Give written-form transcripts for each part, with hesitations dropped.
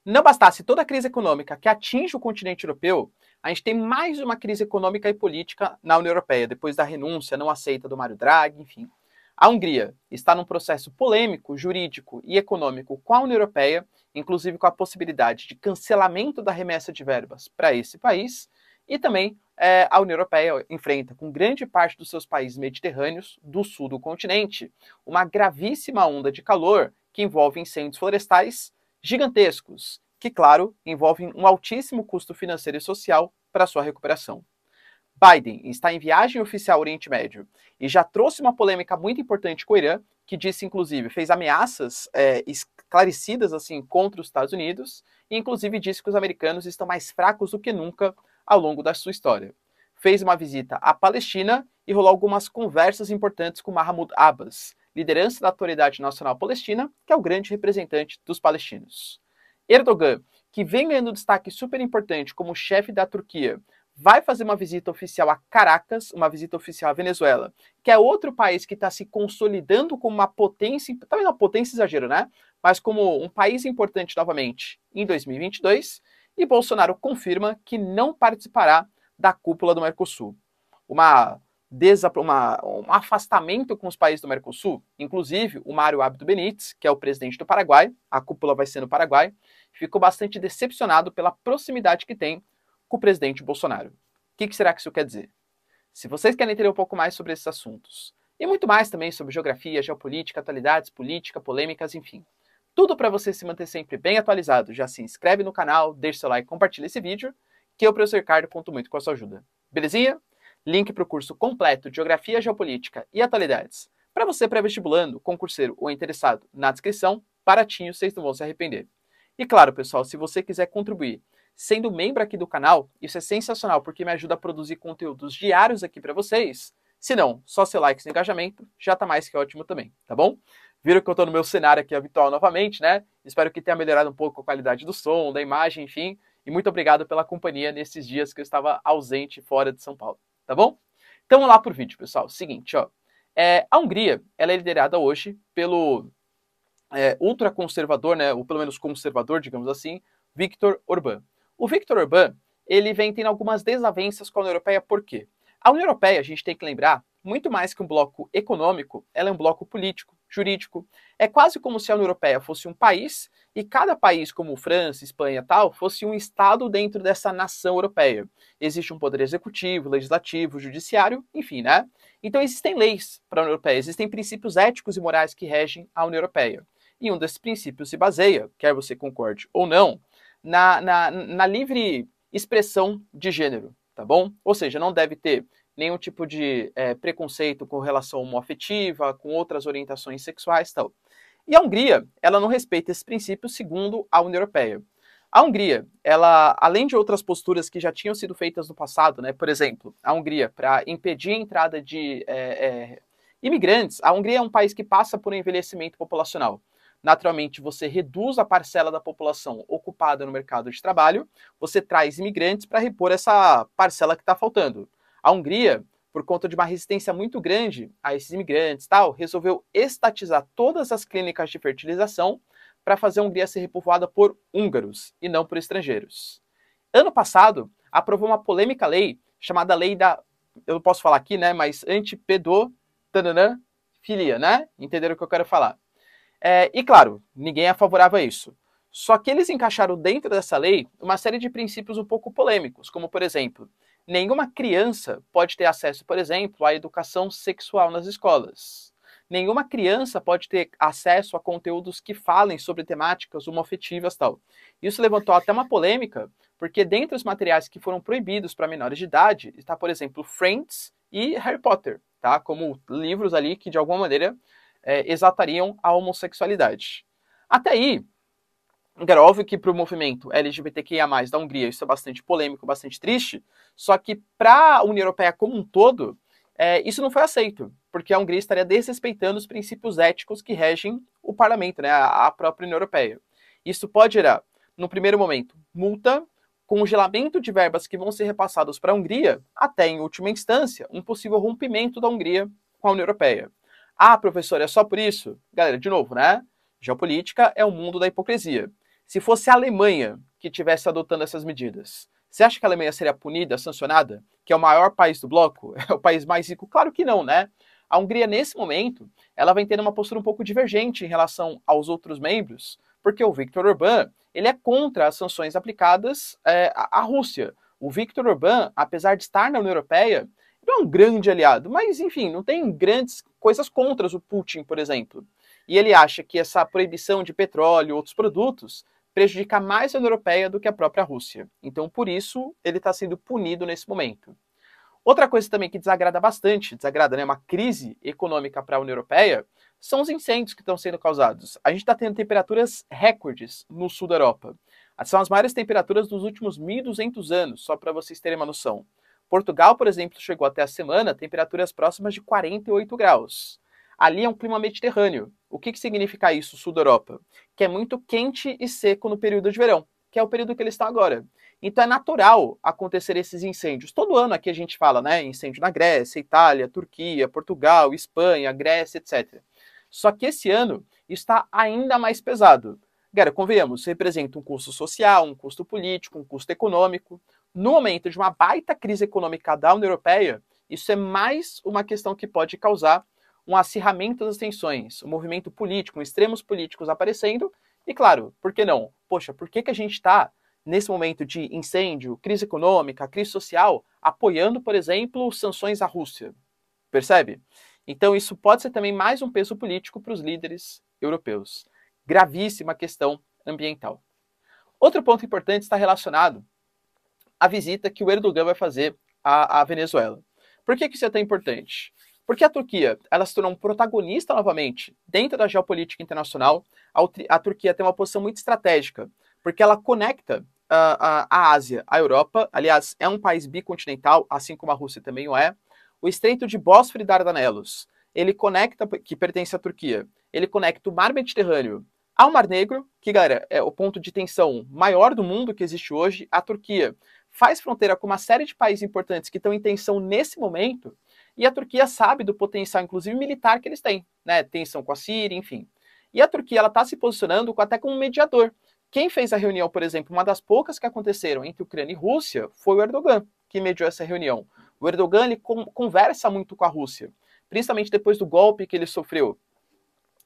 Não bastasse toda a crise econômica que atinge o continente europeu, a gente tem mais uma crise econômica e política na União Europeia, depois da renúncia não aceita do Mário Draghi, enfim. A Hungria está num processo polêmico, jurídico e econômico com a União Europeia, inclusive com a possibilidade de cancelamento da remessa de verbas para esse país, e também a União Europeia enfrenta, com grande parte dos seus países mediterrâneos do sul do continente, uma gravíssima onda de calor que envolve incêndios florestais gigantescos, que, claro, envolvem um altíssimo custo financeiro e social para sua recuperação. Biden está em viagem oficial ao Oriente Médio e já trouxe uma polêmica muito importante com o Irã, que disse, inclusive, fez ameaças esclarecidas assim contra os Estados Unidos, e inclusive disse que os americanos estão mais fracos do que nunca ao longo da sua história. Fez uma visita à Palestina e rolou algumas conversas importantes com Mahmoud Abbas, liderança da Autoridade Nacional Palestina, que é o grande representante dos palestinos. Erdogan, que vem ganhando destaque super importante como chefe da Turquia, vai fazer uma visita oficial a Caracas, uma visita oficial à Venezuela, que é outro país que está se consolidando como uma potência, talvez uma potência exagero, né? Mas como um país importante novamente em 2022, e Bolsonaro confirma que não participará da cúpula do Mercosul. Um afastamento com os países do Mercosul, inclusive o Mário Abdo Benítez, que é o presidente do Paraguai, a cúpula vai ser no Paraguai, ficou bastante decepcionado pela proximidade que tem com o presidente Bolsonaro. O que será que isso quer dizer? Se vocês querem entender um pouco mais sobre esses assuntos, e muito mais também sobre geografia, geopolítica, atualidades, política, polêmicas, enfim, tudo para você se manter sempre bem atualizado, já se inscreve no canal, deixa seu like, compartilha esse vídeo, que eu, professor Ricardo, conto muito com a sua ajuda. Belezinha? Link para o curso completo de Geografia, Geopolítica e Atualidades para você pré-vestibulando, concurseiro ou interessado na descrição, baratinho, vocês não vão se arrepender. E claro, pessoal, se você quiser contribuir sendo membro aqui do canal, isso é sensacional porque me ajuda a produzir conteúdos diários aqui para vocês. Se não, só seu like e seu engajamento já tá mais que ótimo também, tá bom? Viram que eu tô no meu cenário aqui habitual novamente, né? Espero que tenha melhorado um pouco a qualidade do som, da imagem, enfim. E muito obrigado pela companhia nesses dias que eu estava ausente fora de São Paulo, tá bom? Então vamos lá pro vídeo, pessoal. Seguinte, ó. A Hungria, ela é liderada hoje pelo ultraconservador, né? Ou pelo menos conservador, digamos assim, Viktor Orbán. O Viktor Orbán, ele vem tendo algumas desavenças com a União Europeia, por quê? A União Europeia, a gente tem que lembrar, muito mais que um bloco econômico, ela é um bloco político, jurídico. É quase como se a União Europeia fosse um país e cada país, como França, Espanha e tal, fosse um estado dentro dessa nação europeia. Existe um poder executivo, legislativo, judiciário, enfim, né? Então existem leis para a União Europeia, existem princípios éticos e morais que regem a União Europeia. E um desses princípios se baseia, quer você concorde ou não, na livre expressão de gênero, tá bom? Ou seja, não deve ter nenhum tipo de preconceito com relação homoafetiva, com outras orientações sexuais e tal. E a Hungria, ela não respeita esses princípios segundo a União Europeia. A Hungria, ela, além de outras posturas que já tinham sido feitas no passado, né, por exemplo, a Hungria, para impedir a entrada de imigrantes, a Hungria é um país que passa por um envelhecimento populacional. Naturalmente, você reduz a parcela da população ocupada no mercado de trabalho, você traz imigrantes para repor essa parcela que está faltando. A Hungria, por conta de uma resistência muito grande a esses imigrantes, tal, resolveu estatizar todas as clínicas de fertilização para fazer a Hungria ser repovoada por húngaros e não por estrangeiros. Ano passado, aprovou uma polêmica lei chamada Lei da, eu não posso falar aqui, né, mas antipedofilia, né? Entenderam o que eu quero falar? E claro, ninguém é favorável a isso. Só que eles encaixaram dentro dessa lei uma série de princípios um pouco polêmicos, como por exemplo, nenhuma criança pode ter acesso, por exemplo, à educação sexual nas escolas. Nenhuma criança pode ter acesso a conteúdos que falem sobre temáticas homoafetivas e tal. Isso levantou até uma polêmica, porque dentre os materiais que foram proibidos para menores de idade está, por exemplo, Friends e Harry Potter, tá? Como livros ali que de alguma maneira exaltariam a homossexualidade. Até aí, era óbvio que para o movimento LGBTQIA+, da Hungria, isso é bastante polêmico, bastante triste, só que para a União Europeia como um todo, isso não foi aceito, porque a Hungria estaria desrespeitando os princípios éticos que regem o parlamento, né, a própria União Europeia. Isso pode gerar, no primeiro momento, multa, congelamento de verbas que vão ser repassadas para a Hungria, até, em última instância, um possível rompimento da Hungria com a União Europeia. Ah, professor, é só por isso? Galera, de novo, né? Geopolítica é o mundo da hipocrisia. Se fosse a Alemanha que estivesse adotando essas medidas, você acha que a Alemanha seria punida, sancionada? Que é o maior país do bloco? É o país mais rico? Claro que não, né? A Hungria, nesse momento, ela vem tendo uma postura um pouco divergente em relação aos outros membros, porque o Viktor Orbán, ele é contra as sanções aplicadas à Rússia. O Viktor Orbán, apesar de estar na União Europeia, não é um grande aliado, mas, enfim, não tem grandes coisas contra o Putin, por exemplo. E ele acha que essa proibição de petróleo e outros produtos prejudica mais a União Europeia do que a própria Rússia. Então, por isso, ele está sendo punido nesse momento. Outra coisa também que desagrada bastante, né, uma crise econômica para a União Europeia, são os incêndios que estão sendo causados. A gente está tendo temperaturas recordes no sul da Europa. São as maiores temperaturas dos últimos 1.200 anos, só para vocês terem uma noção. Portugal, por exemplo, chegou até a semana a temperaturas próximas de 48 graus. Ali é um clima mediterrâneo. O que significa isso, sul da Europa? Que é muito quente e seco no período de verão, que é o período que eles estão agora. Então é natural acontecer esses incêndios. Todo ano aqui a gente fala, né? Incêndio na Grécia, Itália, Turquia, Portugal, Espanha, Grécia, etc. Só que esse ano está ainda mais pesado. Galera, convenhamos, representa um custo social, um custo político, um custo econômico. No momento de uma baita crise econômica da União Europeia, isso é mais uma questão que pode causar um acirramento das tensões, um movimento político, extremos políticos aparecendo, e claro, por que não? Poxa, por que a gente está, nesse momento de incêndio, crise econômica, crise social, apoiando, por exemplo, sanções à Rússia? Percebe? Então isso pode ser também mais um peso político para os líderes europeus. Gravíssima questão ambiental. Outro ponto importante está relacionado à visita que o Erdogan vai fazer à Venezuela. Por que isso é tão importante? Porque a Turquia ela se tornou um protagonista novamente dentro da geopolítica internacional. A Turquia tem uma posição muito estratégica, porque ela conecta a Ásia à Europa. Aliás, é um país bicontinental, assim como a Rússia também o é. O Estreito de Bósforo e Dardanelos, ele conecta, que pertence à Turquia, ele conecta o Mar Mediterrâneo ao Mar Negro, que, galera, é o ponto de tensão maior do mundo que existe hoje. A Turquia faz fronteira com uma série de países importantes que estão em tensão nesse momento, e a Turquia sabe do potencial, inclusive militar, que eles têm, né? Tensão com a Síria, enfim. E a Turquia está se posicionando até como mediador. Quem fez a reunião, por exemplo, uma das poucas que aconteceram entre Ucrânia e Rússia, foi o Erdogan, que mediou essa reunião. O Erdogan ele conversa muito com a Rússia, principalmente depois do golpe que ele sofreu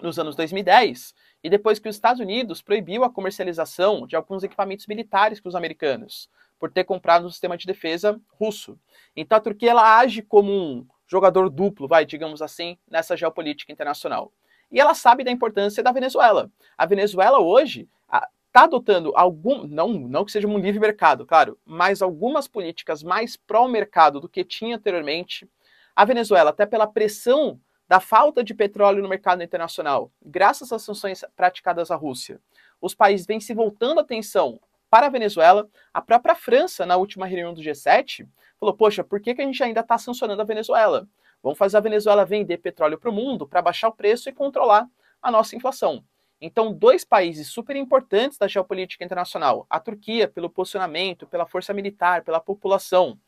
nos anos 2010, e depois que os Estados Unidos proibiu a comercialização de alguns equipamentos militares para os americanos, por ter comprado um sistema de defesa russo. Então a Turquia ela age como um jogador duplo, digamos assim, nessa geopolítica internacional. E ela sabe da importância da Venezuela. A Venezuela hoje está adotando não que seja um livre mercado, claro, mas algumas políticas mais pró-mercado do que tinha anteriormente. A Venezuela, até pela pressão da falta de petróleo no mercado internacional, graças às sanções praticadas à Rússia, os países vêm se voltando a atenção para a Venezuela. A própria França, na última reunião do G7, falou, poxa, por que a gente ainda está sancionando a Venezuela? Vamos fazer a Venezuela vender petróleo para o mundo para baixar o preço e controlar a nossa inflação. Então, dois países super importantes da geopolítica internacional, a Turquia pelo posicionamento, pela força militar, pela população,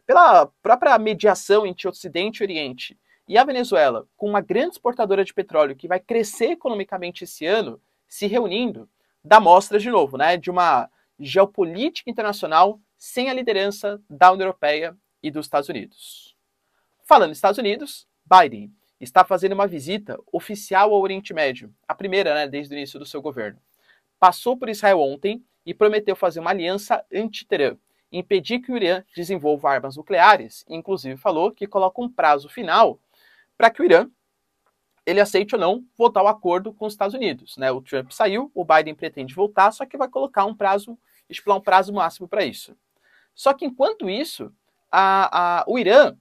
pela própria mediação entre Ocidente e Oriente, e a Venezuela, com uma grande exportadora de petróleo que vai crescer economicamente esse ano, se reunindo, dá mostras de novo, né, de uma geopolítica internacional sem a liderança da União Europeia e dos Estados Unidos. Falando em Estados Unidos, Biden está fazendo uma visita oficial ao Oriente Médio, a primeira, né, desde o início do seu governo. Passou por Israel ontem e prometeu fazer uma aliança anti-Teherã, impedir que o Irã desenvolva armas nucleares, e inclusive falou que coloca um prazo final para que o Irã ele aceite ou não voltar ao acordo com os Estados Unidos. Né? O Trump saiu, o Biden pretende voltar, só que vai colocar estipular um prazo máximo para isso. Só que enquanto isso, o Irã,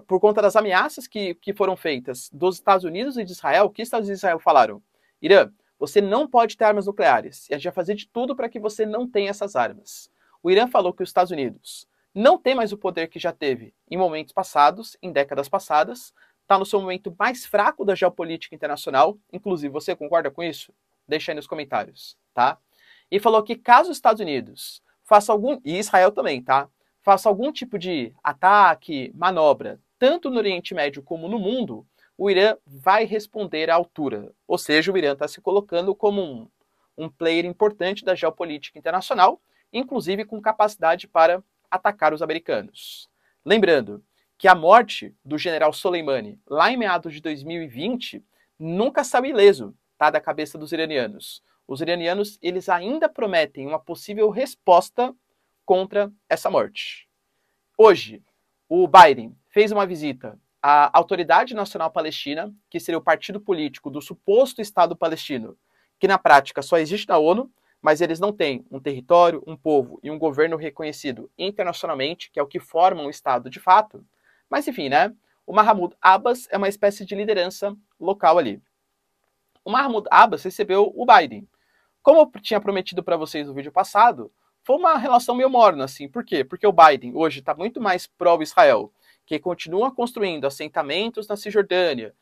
por conta das ameaças que foram feitas dos Estados Unidos e de Israel, o que os Estados Unidos e Israel falaram? Irã, você não pode ter armas nucleares, e a gente vai fazer de tudo para que você não tenha essas armas. O Irã falou que os Estados Unidos não tem mais o poder que já teve em momentos passados, em décadas passadas, está no seu momento mais fraco da geopolítica internacional, inclusive você concorda com isso? Deixa aí nos comentários, tá? E falou que caso os Estados Unidos faça e Israel também, tá? Faça algum tipo de ataque, manobra, tanto no Oriente Médio como no mundo, o Irã vai responder à altura. Ou seja, o Irã está se colocando como um player importante da geopolítica internacional, inclusive com capacidade para atacar os americanos. Lembrando que a morte do general Soleimani, lá em meados de 2020, nunca saiu ileso, tá, da cabeça dos iranianos. Os iranianos, eles ainda prometem uma possível resposta contra essa morte. Hoje, o Biden fez uma visita à Autoridade Nacional Palestina, que seria o partido político do suposto Estado palestino, que na prática só existe na ONU, mas eles não têm um território, um povo e um governo reconhecido internacionalmente, que é o que forma um Estado de fato. Mas enfim, né? O Mahmoud Abbas é uma espécie de liderança local ali. O Mahmoud Abbas recebeu o Biden. Como eu tinha prometido para vocês no vídeo passado, foi uma relação meio morna, assim. Por quê? Porque o Biden hoje está muito mais pró-Israel, que continua construindo assentamentos na Cisjordânia,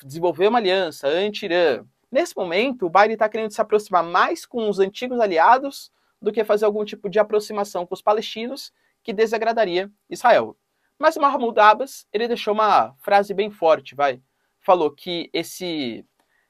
desenvolveu uma aliança anti-Irã. Nesse momento, o Biden está querendo se aproximar mais com os antigos aliados do que fazer algum tipo de aproximação com os palestinos que desagradaria Israel. Mas o Mahmoud Abbas, ele deixou uma frase bem forte, falou que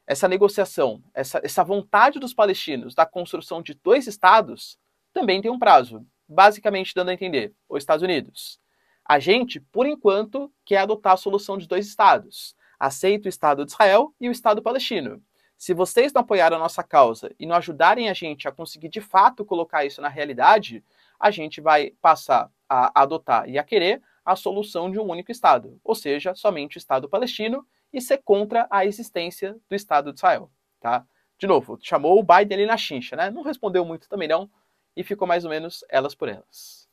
essa negociação, essa vontade dos palestinos da construção de 2 estados também tem um prazo, basicamente dando a entender, os Estados Unidos. A gente, por enquanto, quer adotar a solução de 2 estados. Aceita o Estado de Israel e o Estado palestino. Se vocês não apoiarem a nossa causa e não ajudarem a gente a conseguir de fato colocar isso na realidade, a gente vai passar a adotar e a querer a solução de um único Estado, ou seja, somente o Estado palestino, e ser contra a existência do Estado de Israel. Tá? De novo, chamou o Biden ali na chincha, né? Não respondeu muito também não, e ficou mais ou menos elas por elas.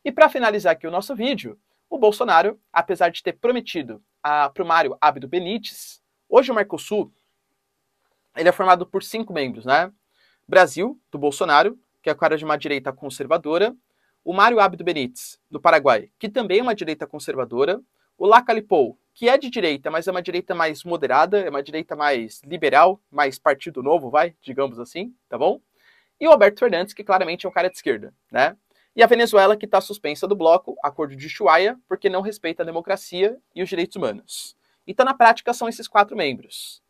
E para finalizar aqui o nosso vídeo, o Bolsonaro, apesar de ter prometido para o Mário Abdo Benítez, hoje o Mercosul ele é formado por 5 membros, né? Brasil, do Bolsonaro, que é o cara de uma direita conservadora, o Mário Abdo Benítez, do Paraguai, que também é uma direita conservadora, o Lacalle Pou, que é de direita, mas é uma direita mais moderada, é uma direita mais liberal, mais partido novo, digamos assim, tá bom? E o Alberto Fernandes, que claramente é um cara de esquerda, né? E a Venezuela, que está suspensa do bloco, acordo de Ushuaia, porque não respeita a democracia e os direitos humanos. Então, na prática, são esses 4 membros.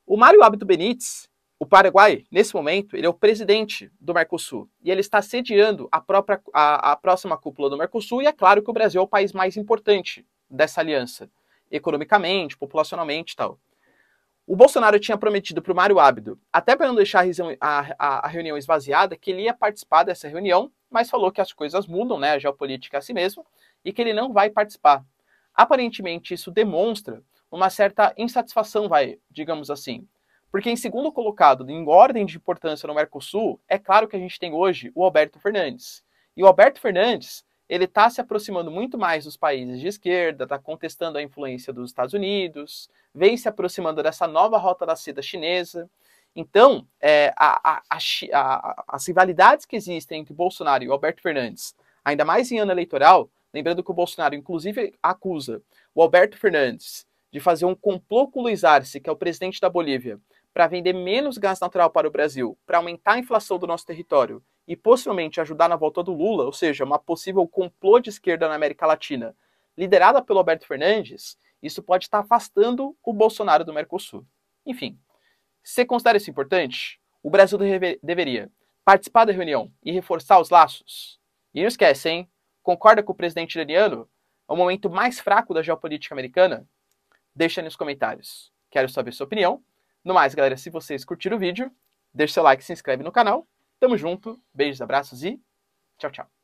O Mário Abdo Benítez, o Paraguai, nesse momento, ele é o presidente do Mercosul. E ele está sediando a próxima cúpula do Mercosul, e é claro que o Brasil é o país mais importante dessa aliança, economicamente, populacionalmente e tal. O Bolsonaro tinha prometido para o Mário Abdo, até para não deixar a reunião esvaziada, que ele ia participar dessa reunião, mas falou que as coisas mudam, né, a geopolítica é assim mesmo, e que ele não vai participar. Aparentemente, isso demonstra uma certa insatisfação, digamos assim. Porque em segundo colocado, em ordem de importância no Mercosul, é claro que a gente tem hoje o Alberto Fernandes. E o Alberto Fernandes, ele está se aproximando muito mais dos países de esquerda, está contestando a influência dos Estados Unidos, vem se aproximando dessa nova rota da seda chinesa. Então, as rivalidades que existem entre Bolsonaro e o Alberto Fernandes, ainda mais em ano eleitoral, lembrando que o Bolsonaro, inclusive, acusa o Alberto Fernandes de fazer um complô com o Luiz Arce, que é o presidente da Bolívia, para vender menos gás natural para o Brasil, para aumentar a inflação do nosso território e possivelmente ajudar na volta do Lula, ou seja, uma possível complô de esquerda na América Latina, liderada pelo Alberto Fernandes, isso pode estar afastando o Bolsonaro do Mercosul. Enfim, você considera isso importante? O Brasil deveria participar da reunião e reforçar os laços? E não esquece, hein? Concorda com o presidente iraniano? É o momento mais fraco da geopolítica americana? Deixa aí nos comentários. Quero saber sua opinião. No mais, galera, se vocês curtiram o vídeo, deixe seu like e se inscreve no canal. Tamo junto, beijos, abraços e tchau, tchau.